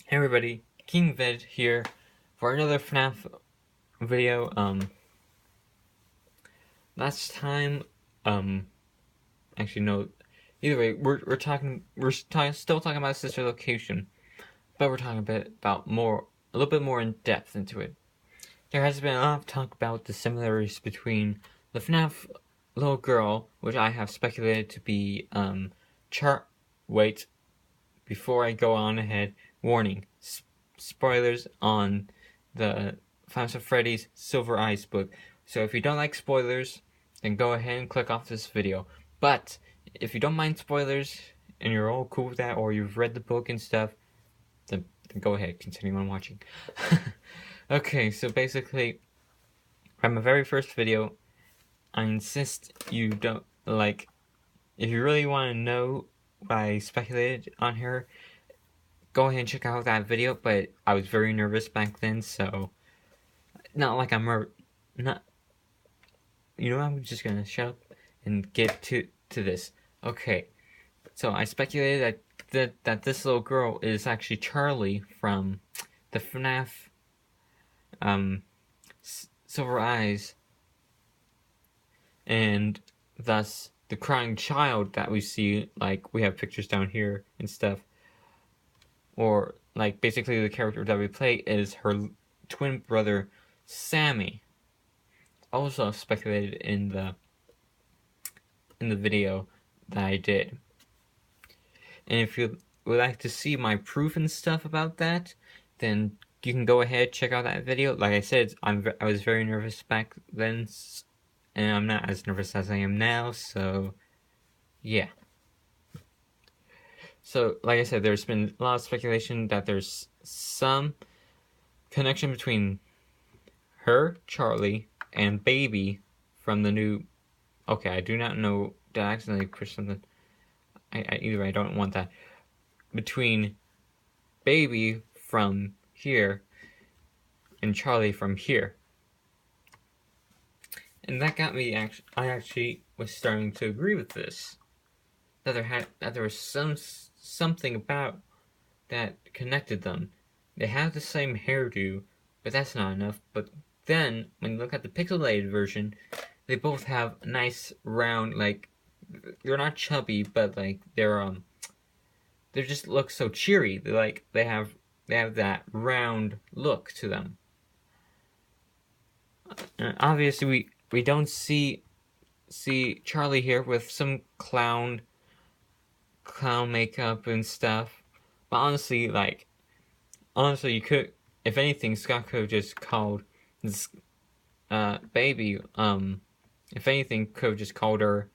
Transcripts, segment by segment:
Hey everybody, King Vid here for another FNaF video. Last time, actually no, either way, still talking about Sister Location, but we're talking a little bit more in depth into it. There has been a lot of talk about the similarities between the FNaF little girl, which I have speculated to be, wait, before I go on ahead, warning, spoilers on the Final Fantasy Freddy's Silver Eyes book. So if you don't like spoilers, then go ahead and click off this video. But if you don't mind spoilers and you're all cool with that, or you've read the book and stuff, then go ahead, continue on watching. Okay, so basically, from my very first video, I insist you don't, like, if you really want to know what I speculated on here, go ahead and check out that video, but I was very nervous back then, so not like I'm not. You know, I'm just gonna shut up and get to this. Okay, so I speculated that this little girl is actually Charlie from the FNaF Silver Eyes, and thus the crying child that we see, like we have pictures down here and stuff, or like basically the character that we play is her twin brother Sammy. Also speculated in the video that I did. And if you would like to see my proof and stuff about that, then you can go ahead, check out that video. Like I said, I was very nervous back then, and I'm not as nervous as I am now, so yeah. So, like I said, there's been a lot of speculation that there's some connection between her, Charlie, and Baby from the new... Okay, I do not know. Did I accidentally push something? Either way, I don't want that. Between Baby from here and Charlie from here. And that got me, I actually was starting to agree with this. That there was something about that connected them. They have the same hairdo, but that's not enough. But then, when you look at the pixelated version, they both have nice round, like, they're not chubby, but like they just look so cheery. They have that round look to them. Obviously, we don't see Charlie here with some clown makeup and stuff. But honestly, you could, if anything, Scott could have just called this Baby. If anything, could have just called her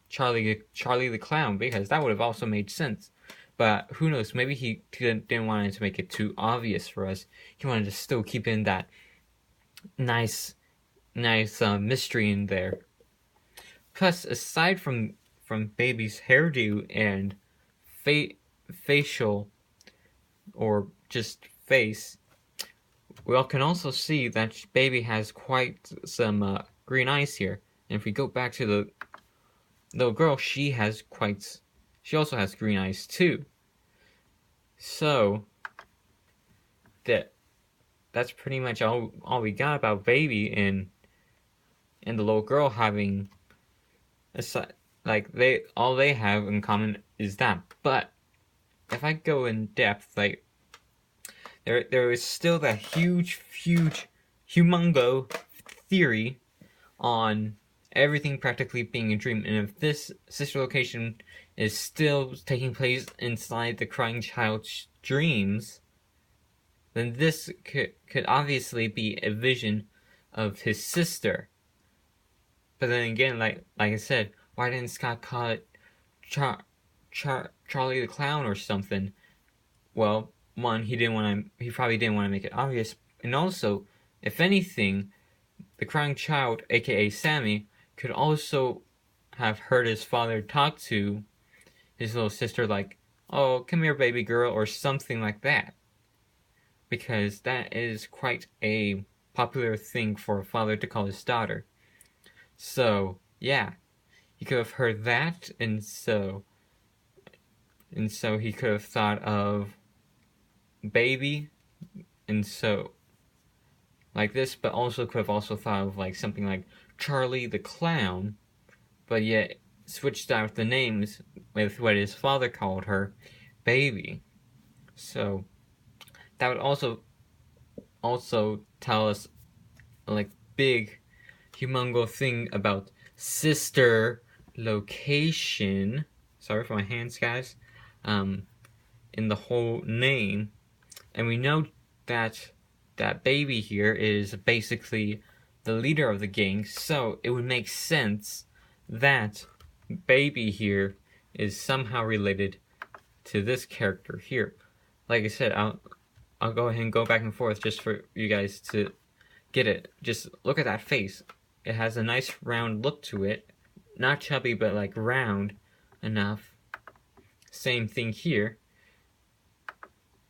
Charlie the Clown, because that would have also made sense. But who knows? Maybe he didn't want to make it too obvious for us. He wanted to still keep in that nice mystery in there. Plus, aside from Baby's hairdo and facial or just face, we all can also see that Baby has quite some green eyes here. And if we go back to the little girl, she also has green eyes too. So that's pretty much all we got about Baby and the little girl having all they have in common is that. But if I go in depth, like there is still that huge humongo theory on everything practically being a dream. And if this sister location is still taking place inside the crying child's dreams, then this could obviously be a vision of his sister. But then again, like I said, why didn't Scott call it Charlie the Clown or something? Well, one, he probably didn't want to make it obvious, and also, if anything, the crying child, aka Sammy, could also have heard his father talk to his little sister like, "Oh, come here, baby girl," or something like that. Because that is quite a popular thing for a father to call his daughter. So, yeah, he could have heard that, and so he could have thought of baby, and so like this, but also could have also thought of like something like Charlie the Clown, but yet switched out the names with what his father called her, Baby. So that would also tell us like big humongous thing about sister location. Sorry for my hands, guys. In the whole name, and we know that that baby here is basically the leader of the gang, so it would make sense that baby here is somehow related to this character here. Like I said, I'll go ahead and go back and forth just for you guys to get it. Just look at that face. It has a nice round look to it. Not chubby, but like round enough. Same thing here.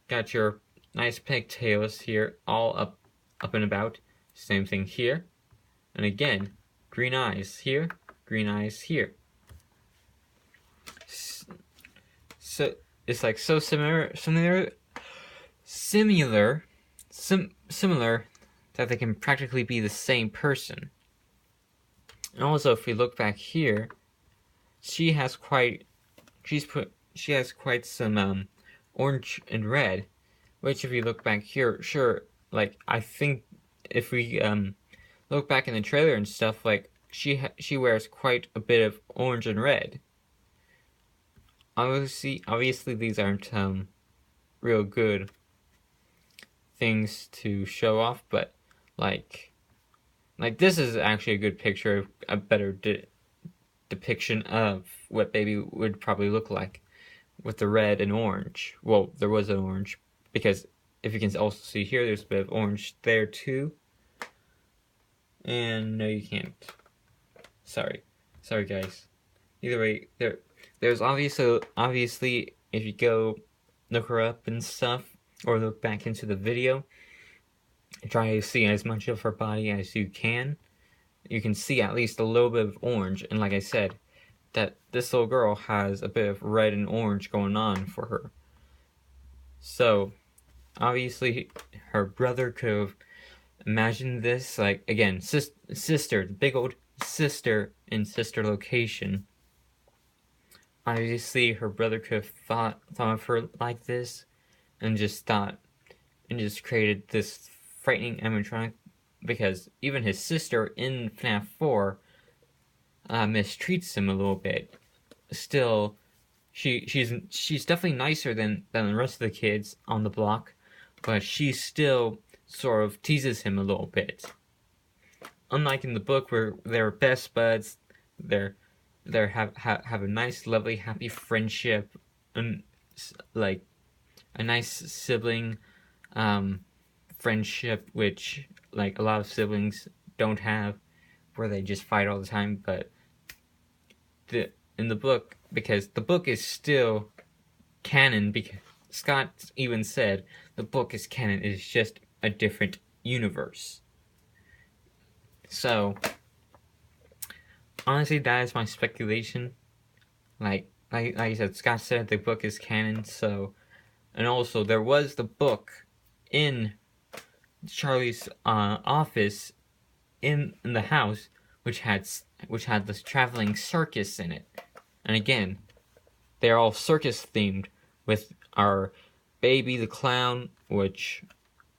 Got your nice pigtails here, all up and about. Same thing here. And again, green eyes here, green eyes here. So it's like so similar that they can practically be the same person. And also, if we look back here, she has quite some orange and red, which if you look back here, sure, like I think if we look back in the trailer and stuff, like she wears quite a bit of orange and red. Obviously these aren't real good things to show off, but like this is actually a good picture, a better depiction of what baby would probably look like with the red and orange. Well, there was an orange, because if you can also see here, there's a bit of orange there too. And no, you can't. Sorry guys. Either way, there's obviously if you go look her up and stuff, or look back into the video, try to see as much of her body as you can see at least a little bit of orange. And like I said, that this little girl has a bit of red and orange going on for her. So obviously her brother could have imagined this, like again, sister, the big old sister in sister location. Obviously her brother could have thought of her like this, and just created this frightening animatronic, because even his sister in FNaF 4 mistreats him a little bit. Still, she's definitely nicer than the rest of the kids on the block, but she still sort of teases him a little bit. Unlike in the book where they're best buds, they're have a nice, lovely, happy friendship, and like a nice sibling friendship, which like a lot of siblings don't have, where they just fight all the time. But in the book, because the book is still canon, because Scott even said the book is canon, it's just a different universe. So honestly, that is my speculation. Like I said, Scott said the book is canon. So, and also there was the book in Charlie's office in the house, which had this traveling circus in it. And again, they're all circus themed, with our baby the clown, which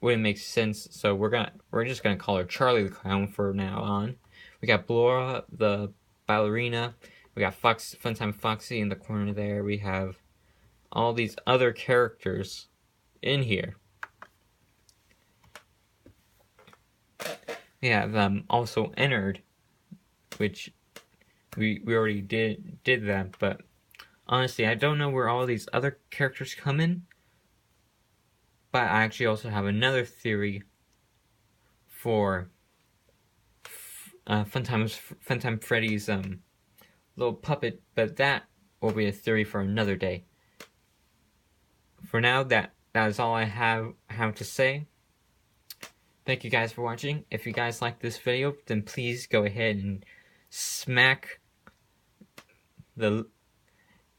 wouldn't make sense. So we're just gonna call her Charlie the Clown from now on. We got Blora the ballerina. We got Funtime Foxy in the corner there. We have all these other characters in here. We have also Ennard, which we already did that, but honestly, I don't know where all these other characters come in. But I actually also have another theory for Funtime Freddy's little puppet, but that will be a theory for another day. For now, that is all I have to say. Thank you guys for watching. If you guys like this video, then please go ahead and smack the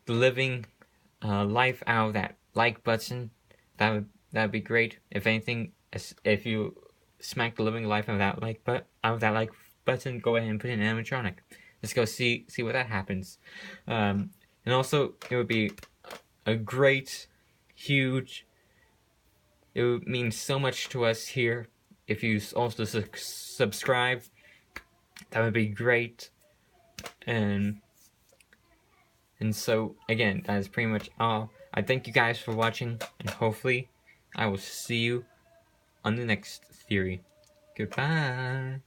living life out of that like button. That that'd be great. If anything, if you smack the living life out of that like button, go ahead and put in an animatronic. Let's go see what that happens. And also, it would be a great, huge. It would mean so much to us here if you also subscribe. That would be great. And so again, that is pretty much all. I thank you guys for watching, and hopefully I will see you on the next theory. Goodbye.